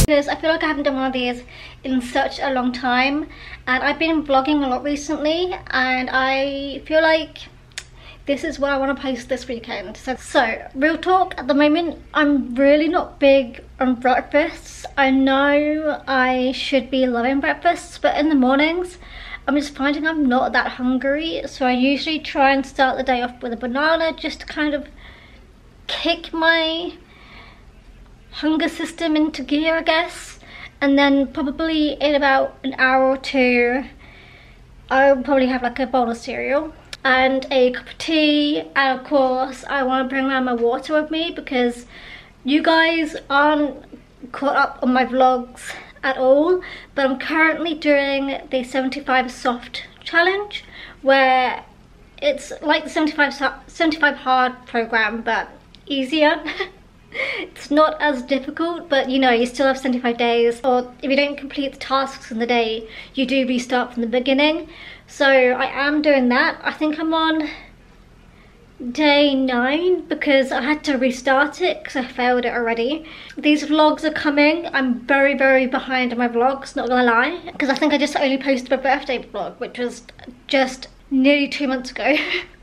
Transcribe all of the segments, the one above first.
Because I feel like I haven't done one of these in such a long time, and I've been vlogging a lot recently, and I feel like this is what I want to post this weekend. So real talk, at the moment I'm really not big on breakfasts. I know I should be loving breakfasts, but in the mornings I'm just finding I'm not that hungry, so I usually try and start the day off with a banana just to kind of kick my hunger system into gear, I guess. And then probably in about an hour or two I'll probably have like a bowl of cereal and a cup of tea, and of course I want to bring around my water with me because you guys aren't caught up on my vlogs at all, but I'm currently doing the 75 soft challenge, where it's like the 75 hard program but easier. It's not as difficult, but you know, you still have 75 days, or if you don't complete the tasks in the day, you do restart from the beginning. So I am doing that. I think I'm on day 9 because I had to restart it because I failed it already. These vlogs are coming. I'm very behind on my vlogs, not gonna lie, because I think I just only posted my birthday vlog, which was just nearly 2 months ago.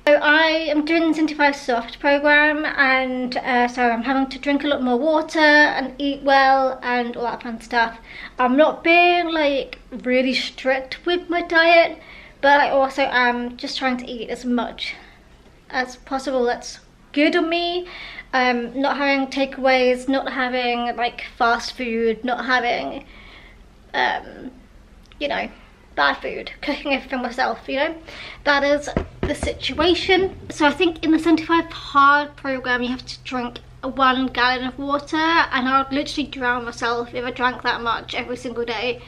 So I am doing the 75 soft program, and so I'm having to drink a lot more water and eat well and all that fun stuff. I'm not being like really strict with my diet, but I also am just trying to eat as much as possible that's good on me. Not having takeaways, not having like fast food, not having you know, bad food, cooking everything myself, you know. That is the situation. So I think in the 75 hard program you have to drink 1 gallon of water, and I would literally drown myself if I drank that much every single day.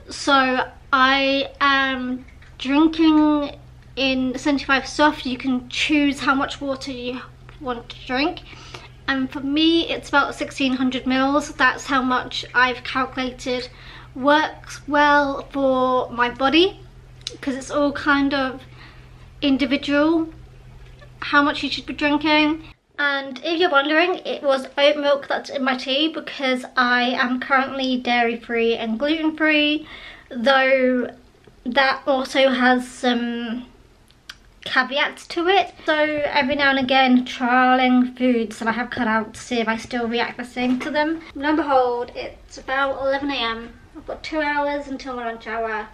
So I am drinking in 75 soft. You can choose how much water you want to drink, and for me it's about 1600 mils. That's how much I've calculated works well for my body, because it's all kind of individual how much you should be drinking. And if you're wondering, it was oat milk that's in my tea because I am currently dairy free and gluten free, though that also has some caveats to it. So every now and again trialing foods that I have cut out to see if I still react the same to them. Lo and behold, it's about 11 AM. I've got 2 hours until my lunch hour,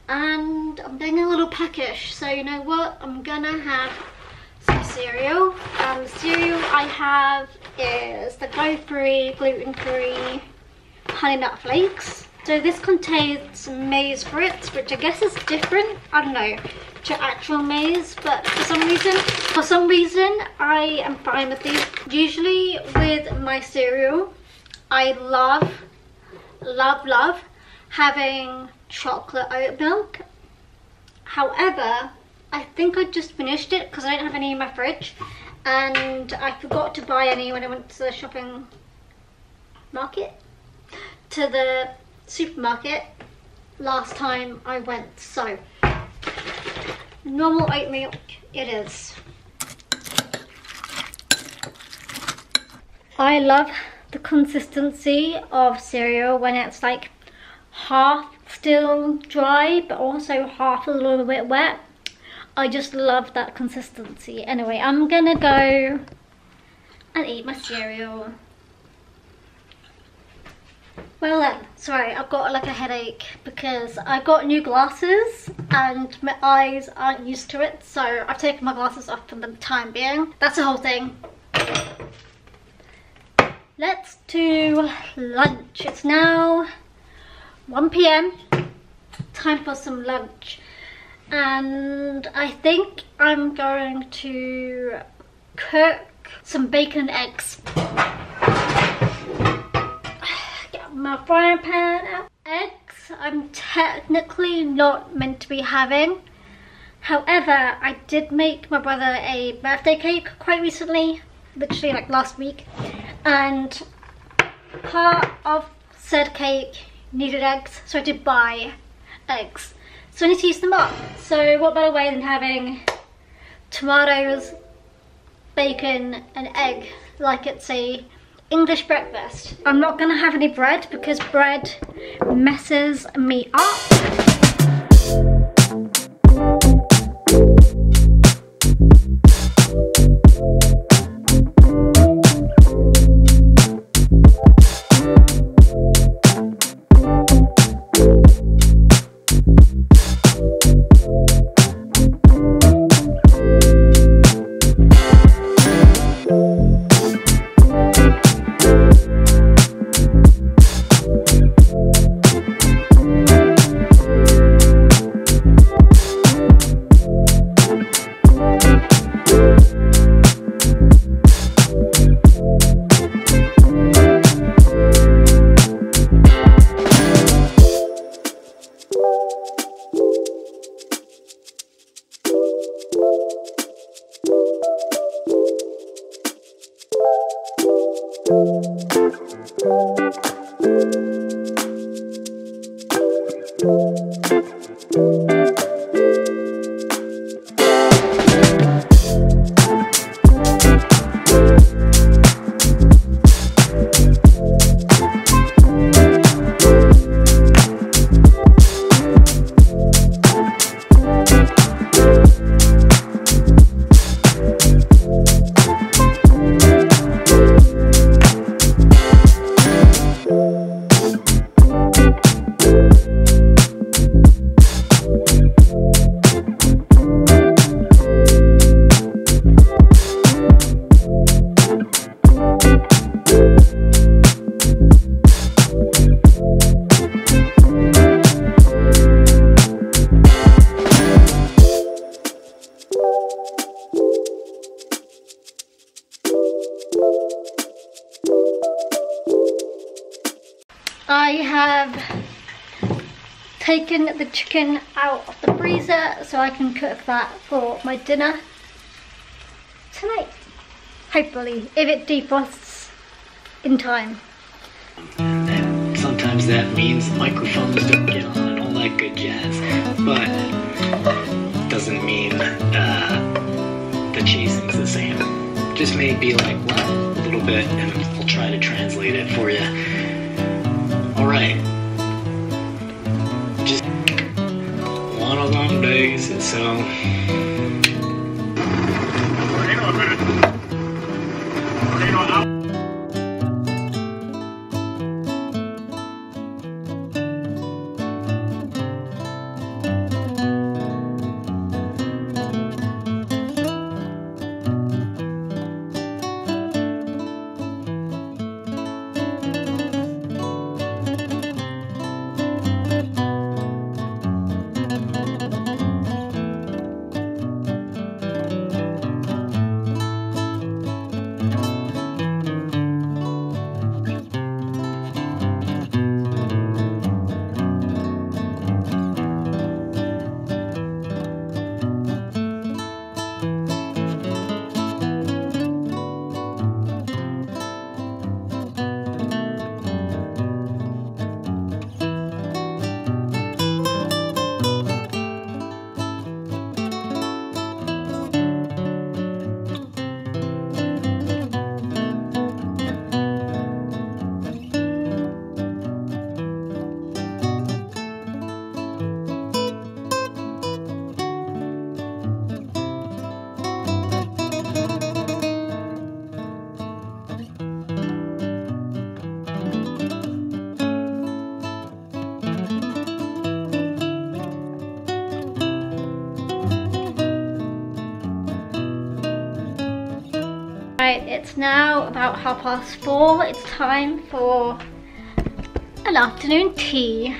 and I'm getting a little peckish, so you know what, I'm gonna have some cereal. The cereal I have is the Go-Free, gluten-free Honey Nut Flakes. So this contains maize grits, which I guess is different, I don't know, to actual maize, but for some reason I am fine with these. Usually with my cereal, I love having chocolate oat milk. However, I think I just finished it because I don't have any in my fridge, and I forgot to buy any when I went to the supermarket last time I went. So normal oat milk it is. I love the consistency of cereal when it's like half still dry but also half a little bit wet. I just love that consistency. Anyway, I'm gonna go and eat my cereal. Well then, sorry, I've got like a headache because I got new glasses and my eyes aren't used to it, so I've taken my glasses off for the time being. That's the whole thing. Let's do lunch. It's now 1 PM. Time for some lunch. And I think I'm going to cook some bacon and eggs. Get my frying pan out. Eggs I'm technically not meant to be having. However, I did make my brother a birthday cake quite recently, literally like last week, and part of said cake needed eggs, so I did buy eggs. So I need to use them up. So what better way than having tomatoes, bacon and egg like it's a English breakfast. I'm not gonna have any bread because bread messes me up. I have taken the chicken out of the freezer so I can cook that for my dinner tonight. Hopefully, if it defrosts in time. And sometimes that means microphones don't get on and all that good jazz, but doesn't mean the chasing's the same. Just may be like, what? A little bit, and I'll try to translate it for you. Alright, just one of them days, so... Right, it's now about 4:30. It's time for an afternoon tea.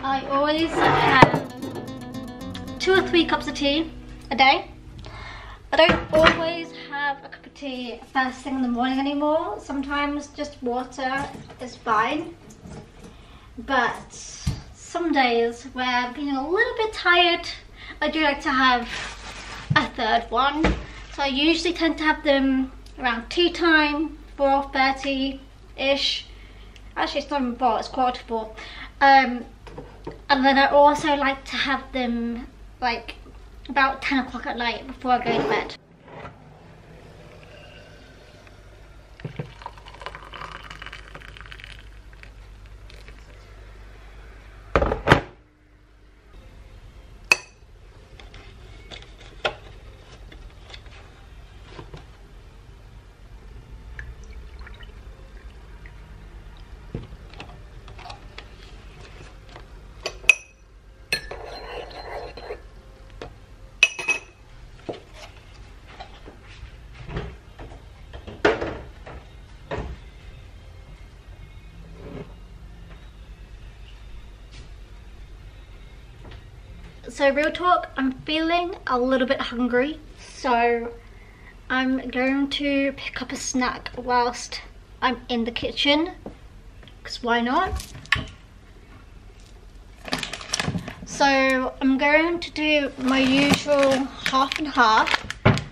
I always have 2 or 3 cups of tea a day. I don't always have tea first thing in the morning anymore. Sometimes just water is fine, but some days where I'm feeling a little bit tired, I do like to have a third one. So I usually tend to have them around tea time, 4:30-ish. Actually, it's not even 4, it's 4:45. And then I also like to have them like about 10 o'clock at night before I go to bed. So real talk, I'm feeling a little bit hungry, so I'm going to pick up a snack whilst I'm in the kitchen, because why not? So I'm going to do my usual half and half,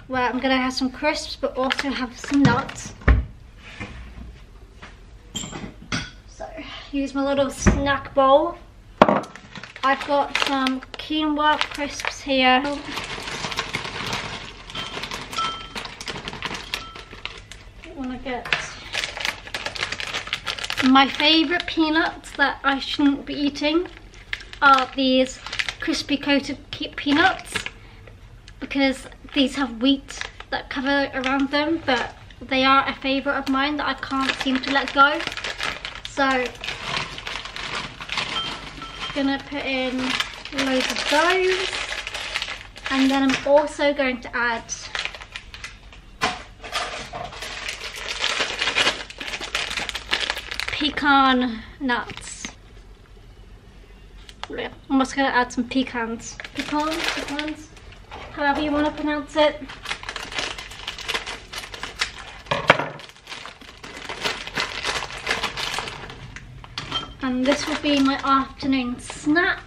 where I'm going to have some crisps but also have some nuts. So use my little snack bowl. I've got some quinoa crisps here. I want to get my favourite peanuts that I shouldn't be eating are these crispy coated peanuts, because these have wheat that cover around them, but they are a favourite of mine that I can't seem to let go. So gonna put in loads of those, and then I'm also going to add pecan nuts. I'm also going to add some pecans, however you want to pronounce it. And this will be my afternoon snack.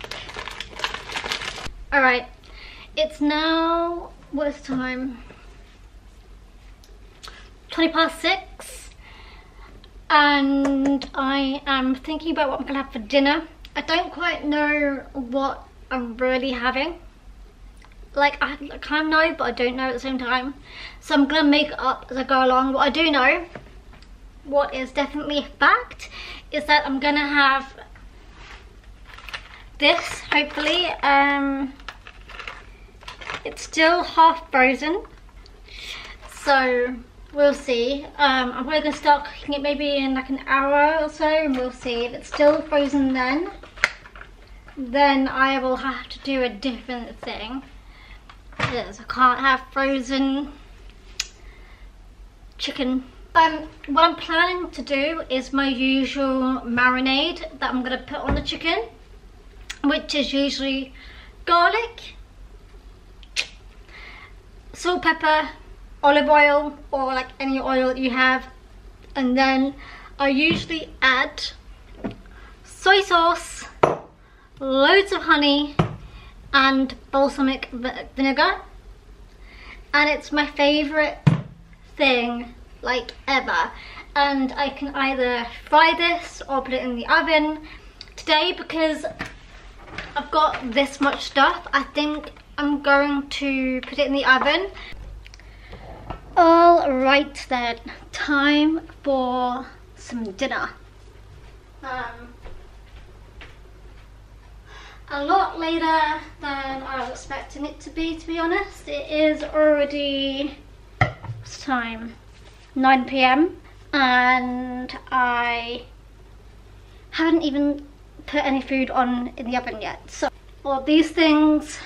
Alright, it's now, what is the time? 6:20, and I am thinking about what I'm gonna have for dinner. I don't quite know what I'm really having. Like, I kind of know, but I don't know at the same time. So I'm gonna make it up as I go along. What I do know, what is definitely a fact, is that I'm gonna have this, hopefully. It's still half frozen, so we'll see. I'm probably gonna start cooking it maybe in like an hour or so, and we'll see. If it's still frozen then I will have to do a different thing, because I can't have frozen chicken. What I'm planning to do is my usual marinade that I'm gonna put on the chicken, which is usually garlic, salt, pepper, olive oil, or like any oil that you have, and then I usually add soy sauce, loads of honey, and balsamic vinegar, and it's my favorite thing like ever. And I can either fry this or put it in the oven. Today, because I've got this much stuff, I think I'm going to put it in the oven. All right then, time for some dinner. A lot later than I was expecting it to be honest. It is already, what's the time? 9 PM, and I haven't even put any food on in the oven yet. So all these things,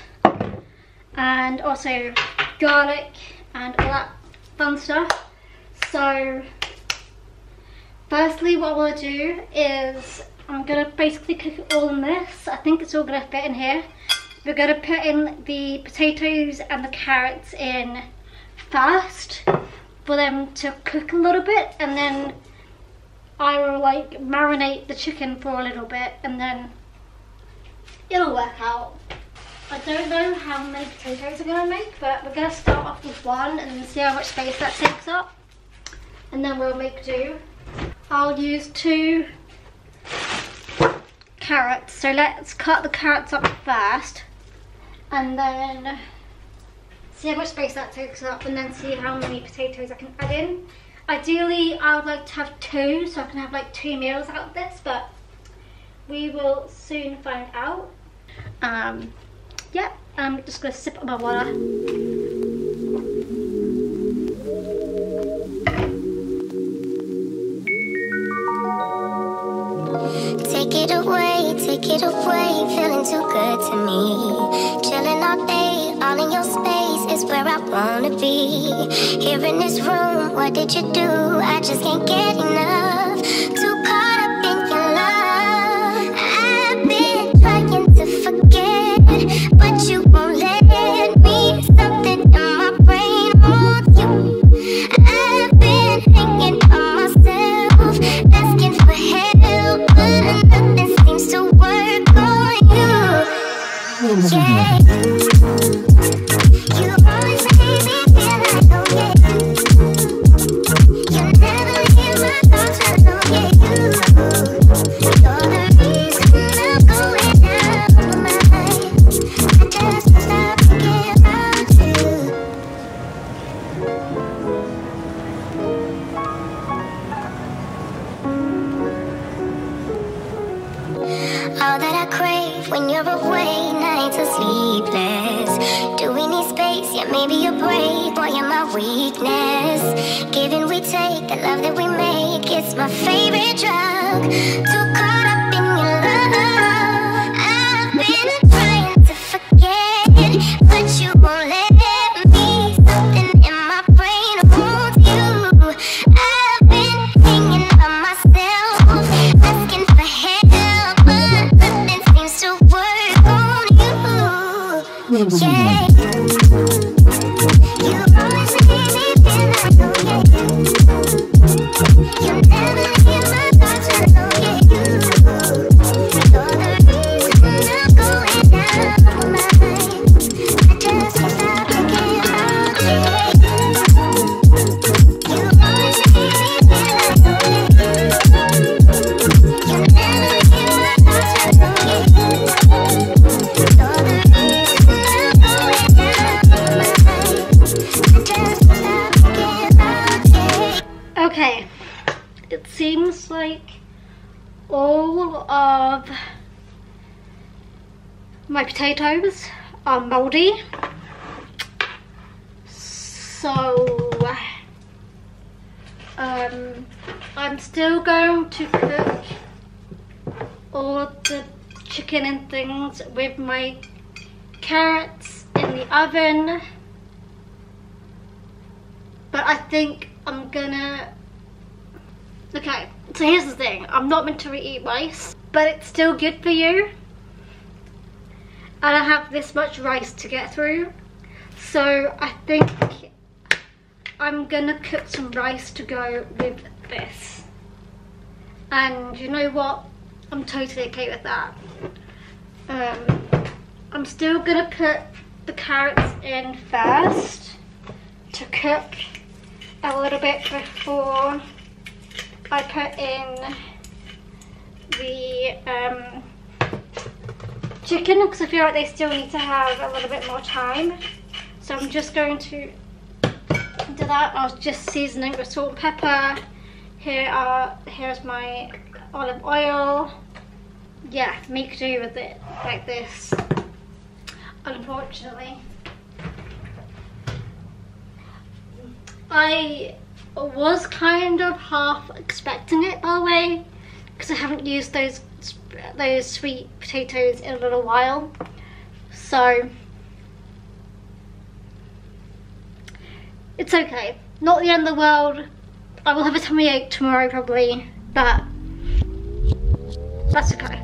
and also garlic and all that fun stuff. So firstly, what we'll do is I'm gonna basically cook it all in this. I think it's all gonna fit in here. We're gonna put in the potatoes and the carrots in first, for them to cook a little bit, and then I will like marinate the chicken for a little bit, and then it'll work out. I don't know how many potatoes I'm going to make, but we're going to start off with one and then see how much space that takes up, and then we'll make do. I'll use 2 carrots, so let's cut the carrots up first and then see how much space that takes up, and then see how many potatoes I can add in. Ideally I would like to have 2 so I can have like 2 meals out of this, but we will soon find out. Yeah, I'm just going to sip on my water. Take it away, feeling too good to me. Chilling all day, all in your space is where I wanna be. Here in this room, what did you do? I just can't get enough. Too caught up in your love. I've been trying to forget, but you won't let me. Something in my brain wants you. I've been hanging on myself, asking for help, but nothing seems to work on you. Yeah. You always make me feel like, oh yeah. You never leave my thoughts alone, yeah. You're the reason I'm going out of my mind. I just can't stop thinking about you. All that I crave when you're away, nights are sleepless. Do we need space? Yeah, maybe you're brave, boy, you're my weakness. Giving we take, the love that we make, it's my favorite drug. Too caught up in your love. I've been trying to forget, but you won't let me. Something in my brain wants you. I've been hanging by myself, asking for help, but nothing seems to work on you. Yeah. You always make me feel like, oh yeah. You never leave my thoughts alone, yeah. You're the reason I'm going out of my mind. I just can't stop thinking about you. You always make me feel like, oh yeah. You never leave my thoughts alone, yeah. You're the reason I'm going out of my mind. I just can't stop thinking about you. Okay, it seems like all of my potatoes are moldy, so I'm still going to cook all of the chicken and things with my carrots in the oven, but I think I'm gonna... Okay, so here's the thing, I'm not meant to eat rice, but it's still good for you. And I have this much rice to get through, so I think I'm gonna cook some rice to go with this. And you know what? I'm totally okay with that. I'm still gonna put the carrots in first to cook a little bit before I put in the chicken, because I feel like they still need to have a little bit more time. So I'm just going to do that. I was just seasoning with salt and pepper. Here's my olive oil. Yeah, make do with it like this, unfortunately. I was kind of half expecting it, by the way, because I haven't used those sweet potatoes in a little while. So it's okay, not the end of the world. I will have a tummy ache tomorrow probably, but that's okay.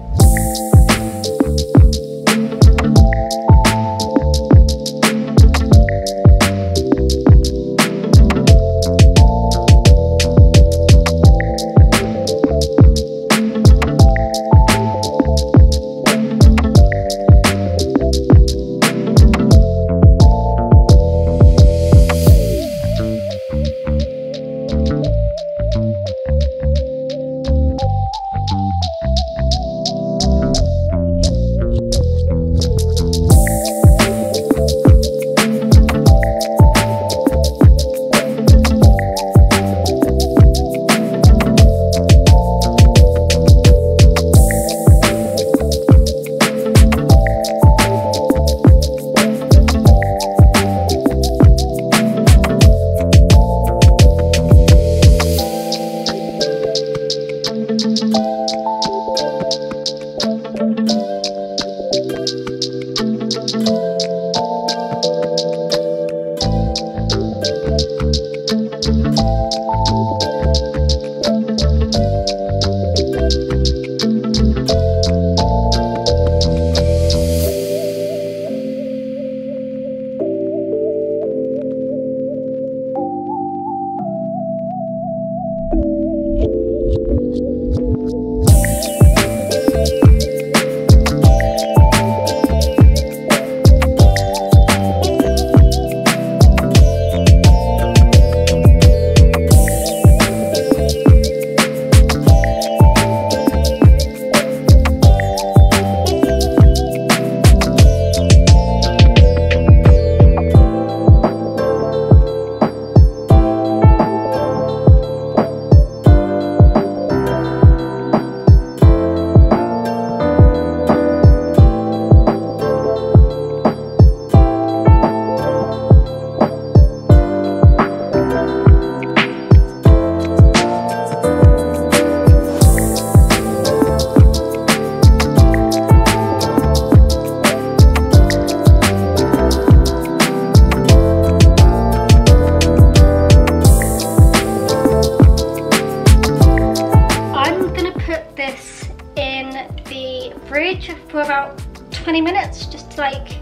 fridge for about 20 minutes just to like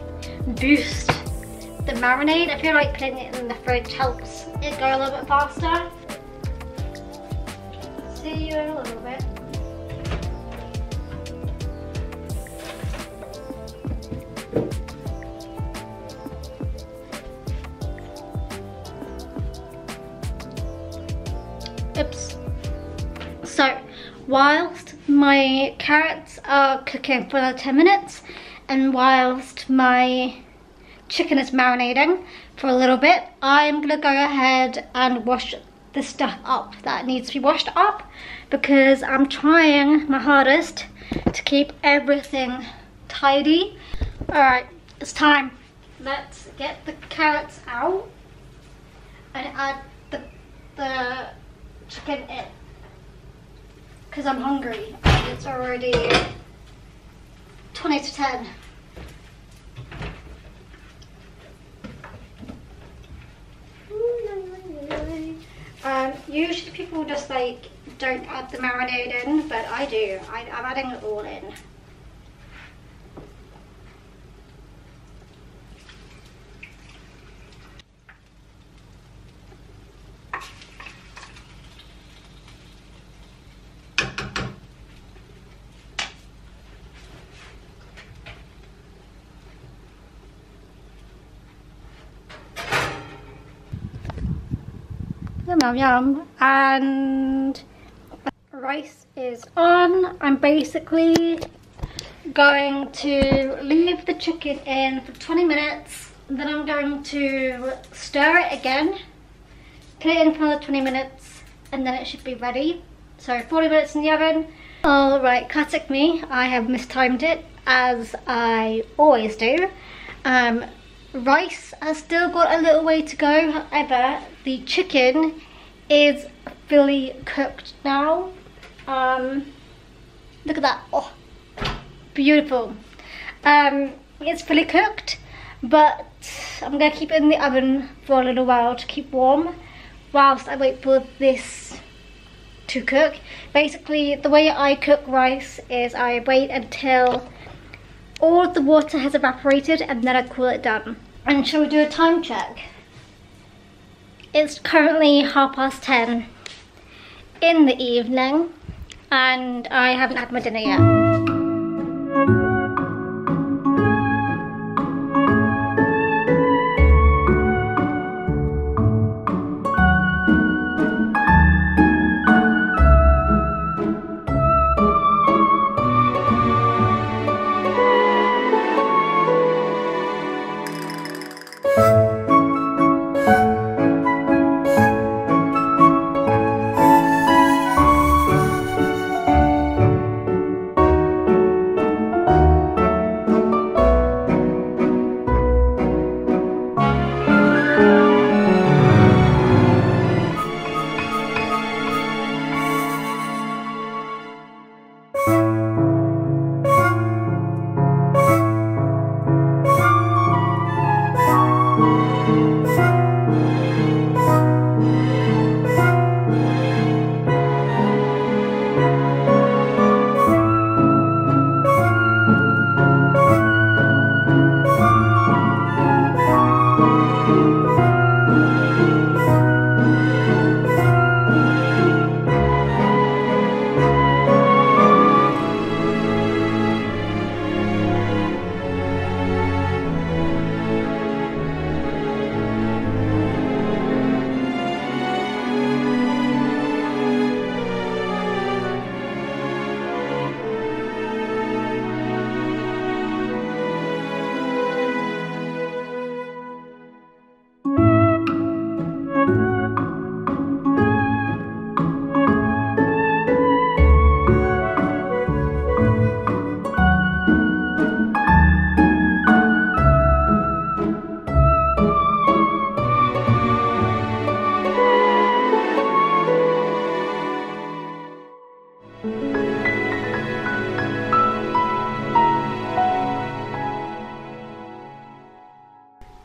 boost the marinade. I feel like putting it in the fridge helps it go a little bit faster. See you in a little bit. Oops. So, whilst my carrots are cooking for another 10 minutes and whilst my chicken is marinating for a little bit, I'm gonna go ahead and wash the stuff up that needs to be washed up because I'm trying my hardest to keep everything tidy. Alright, it's time. Let's get the carrots out and add the chicken in because I'm hungry and it's already 20 to 10. Usually people just like don't add the marinade in, but I do. I'm adding it all in. Yum yum yum. And rice is on. I'm basically going to leave the chicken in for 20 minutes. Then I'm going to stir it again, put it in for another 20 minutes, and then it should be ready. So 40 minutes in the oven. Alright, classic me. I have mistimed it as I always do. Rice has still got a little way to go, however the chicken is fully cooked now. Look at that, oh, beautiful. It's fully cooked, but I'm going to keep it in the oven for a little while to keep warm whilst I wait for this to cook. Basically the way I cook rice is I wait until all of the water has evaporated and then I cool it down. And shall we do a time check? It's currently 10:30 in the evening and I haven't had my dinner yet.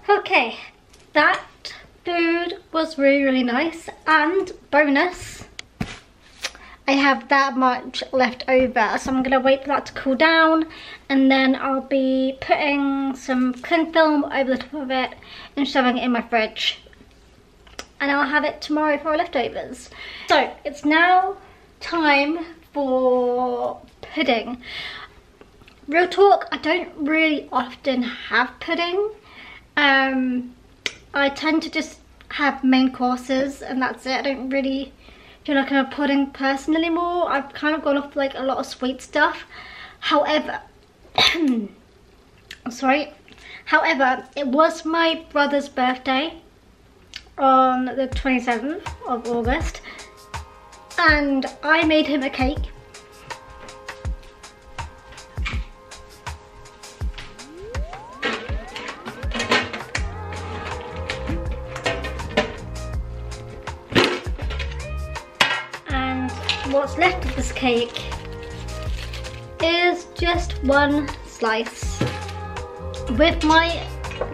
Okay, that food was really nice, and bonus, I have that much left over, so I'm gonna wait for that to cool down, and then I'll be putting some cling film over the top of it and shoving it in my fridge, and I'll have it tomorrow for our leftovers. So it's now time for pudding. Real talk, I don't really often have pudding. I tend to just have main courses and that's it. I don't really feel like I'm a pudding person anymore. I've kind of gone off like a lot of sweet stuff. However, sorry. However, it was my brother's birthday on the 27th of August and I made him a cake. What's left of this cake is just one slice. With my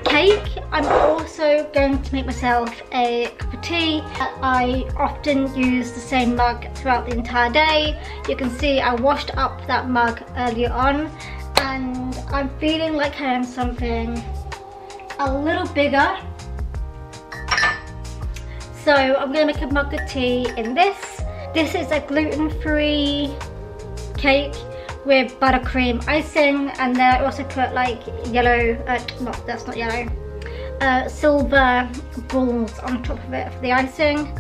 cake, I'm also going to make myself a cup of tea. I often use the same mug throughout the entire day. You can see I washed up that mug earlier on and I'm feeling like having something a little bigger. So I'm going to make a mug of tea in this. This is a gluten-free cake with buttercream icing, and then I also put like yellow, that's not yellow, silver balls on top of it for the icing.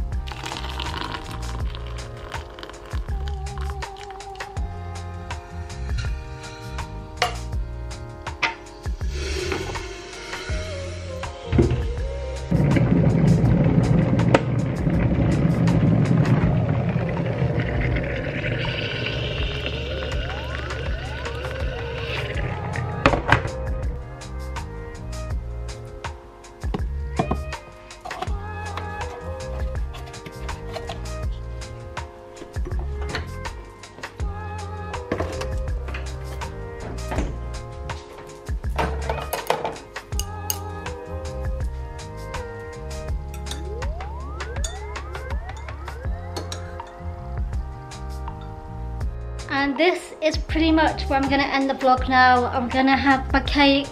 And this is pretty much where I'm gonna end the vlog now. I'm gonna have my cake,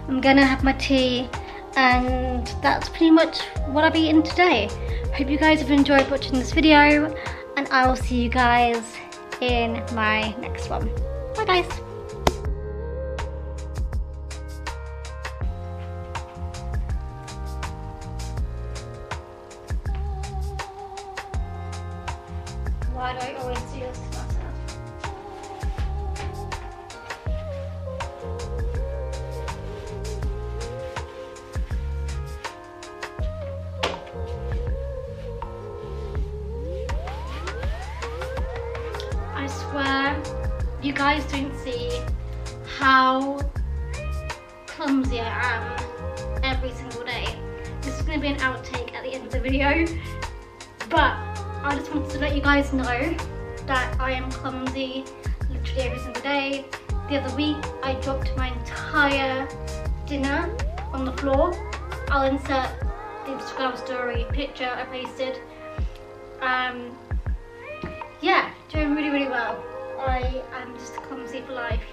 I'm gonna have my tea, and that's pretty much what I've eaten today. Hope you guys have enjoyed watching this video, and I will see you guys in my next one. Bye guys. Why do I always do this to myself? I swear, you guys don't see how clumsy I am every single day. This is going to be an outtake at the end of the video, but I just wanted to let you guys know that I am clumsy literally every single day. The other week I dropped my entire dinner on the floor. I'll insert the Instagram story picture I posted. Yeah, doing really, really well. I am just clumsy for life.